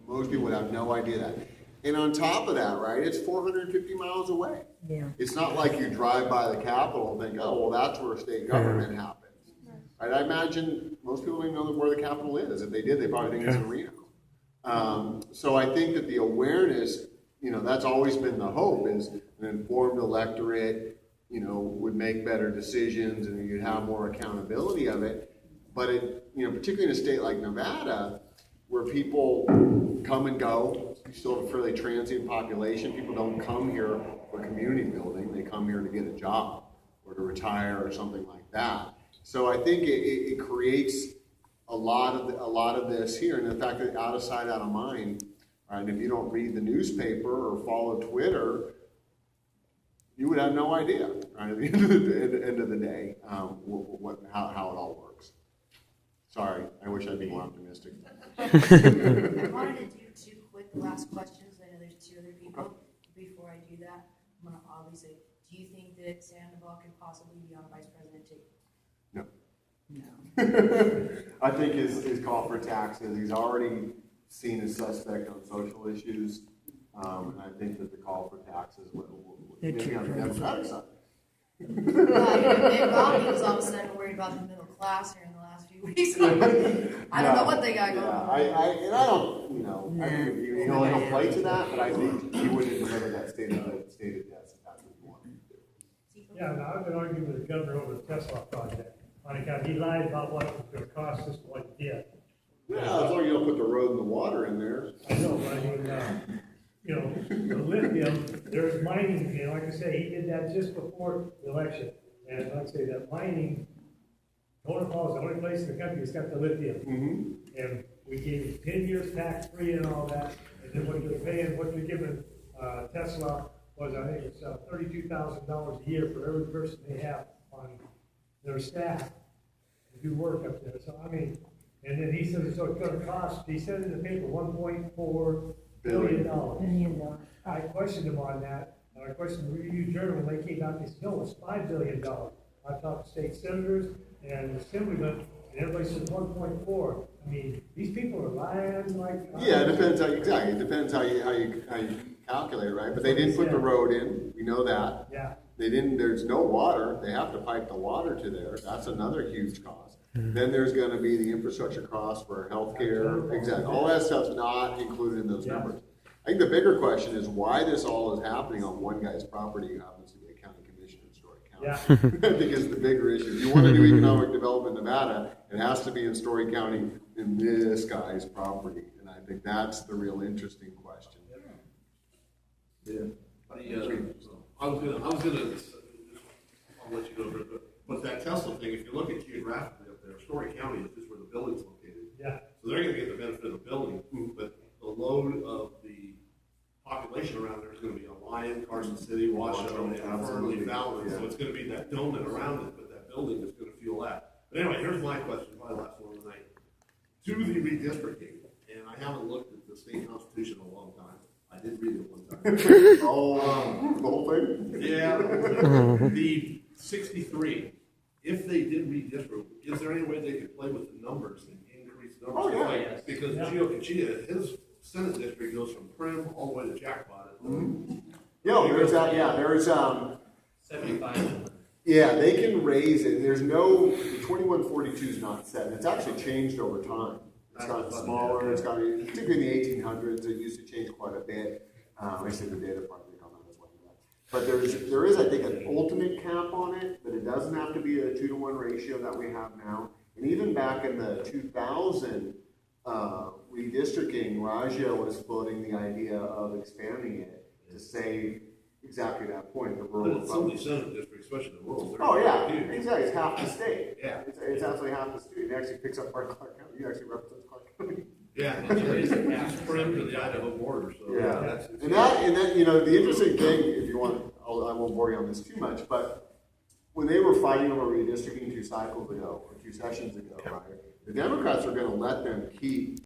Most people would have no idea that. And on top of that, right, it's 450 miles away. Yeah. It's not like you drive by the Capitol and think, oh, well, that's where state government happens. Right? I imagine most people don't even know where the Capitol is. If they did, they probably think it's in Reno. So I think that the awareness, that's always been the hope, is an informed electorate, would make better decisions and you'd have more accountability of it. But particularly in a state like Nevada, where people come and go, you still have a fairly transient population. People don't come here for community building. They come here to get a job or to retire or something like that. So I think it creates a lot of this here. And the fact that out of sight, out of mind, right? And if you don't read the newspaper or follow Twitter, you would have no idea, right? At the end of the day, how it all works. Sorry, I wish I'd be more optimistic. I wanted to do two quick last questions. I know there's two other people. Before I do that, I'm going to oddly say, do you think that Sandoval could possibly be on a vice president ticket? No. No. I think his call for taxes, he's already seen as suspect on social issues. And I think that the call for taxes will maybe on the Democratic side. Mitt Romney was all of a sudden worried about the middle class here in the last few weeks. I don't know what they got going on. I don't, I think he only play to that, but I think he wouldn't deliver that stated death if that's what he wanted to do. Yeah, and I've been arguing with the governor over the Tesla project. On account, he lied about what it was going to cost us, what he did. Yeah, as long as you don't put the road and the water in there. I know, but I mean, the lithium, there's mining, like I say, he did that just before the election. And like I say, that mining, Kona Falls is the only place in the country that's got the lithium. Mm-hmm. And we gave you 10 years tax-free and all that. And then what you're paying, what you're giving Tesla was, I think it's $32,000 a year for every person they have on their staff to do work up there. So, I mean, and then he says, so it's going to cost, he said in the paper, $1.4 billion. I questioned him on that, and I questioned the Review Journal, and they came out and they said, no, it's $5 billion. I talked to state senators and assemblymen, and everybody said 1.4. I mean, these people are lying like. Yeah, it depends it depends how you calculate it, right? But they didn't put the road in, we know that. Yeah. They didn't, there's no water, they have to pipe the water to there, that's another huge cost. Then there's gonna be the infrastructure costs for healthcare, exactly, all that stuff's not included in those numbers. I think the bigger question is why this all is happening on one guy's property who happens to be a county commissioner in Story County. Yeah. I think is the bigger issue. If you wanna do economic development in Nevada, it has to be in Story County in this guy's property, and I think that's the real interesting question. Yeah. I'll let you go over it, but that Tesla thing, if you look at geographically up there, Story County is just where the building's located. Yeah. So they're gonna get the benefit of the building, but the load of the population around there is gonna be on Lyon, Carson City, Washoe, and Fernley, Fountain. So it's gonna be that donut around it, but that building is gonna fuel that. But anyway, here's my question, my last one of the night. To the redistricting, and I haven't looked at the state constitution in a long time. I did read it one time. The whole thing? Yeah, the 63, if they did redistrict, is there any way they could play with the numbers and increase the numbers? Oh, yeah. Like, because Gio Kachia, his Senate district goes from Prim all the way to Jackpot. Yeah, there's that, there's, 75. yeah, they can raise it, there's no, the 2142 is not set, it's actually changed over time. It's gotten smaller, it's gotten, particularly in the 1800s, it used to change quite a bit. I say the data part, we don't know as well. But there is, I think, an ultimate cap on it, but it doesn't have to be a 2-to-1 ratio that we have now. And even back in the 2000 redistricting, Raja was floating the idea of expanding it to say exactly that point, the rural. But it's only Senate district, especially the rural. Oh, yeah, exactly, it's half the state. Yeah. It's absolutely half the state. It actually picks up part of Clark County, you actually represent Clark County. Yeah, it's Prim to the Idaho border, so. Yeah, and that, the interesting thing, if you want, I won't bore you on this too much, but when they were fighting over redistricting 2 cycles ago, or 2 sessions ago, right, the Democrats were gonna let them keep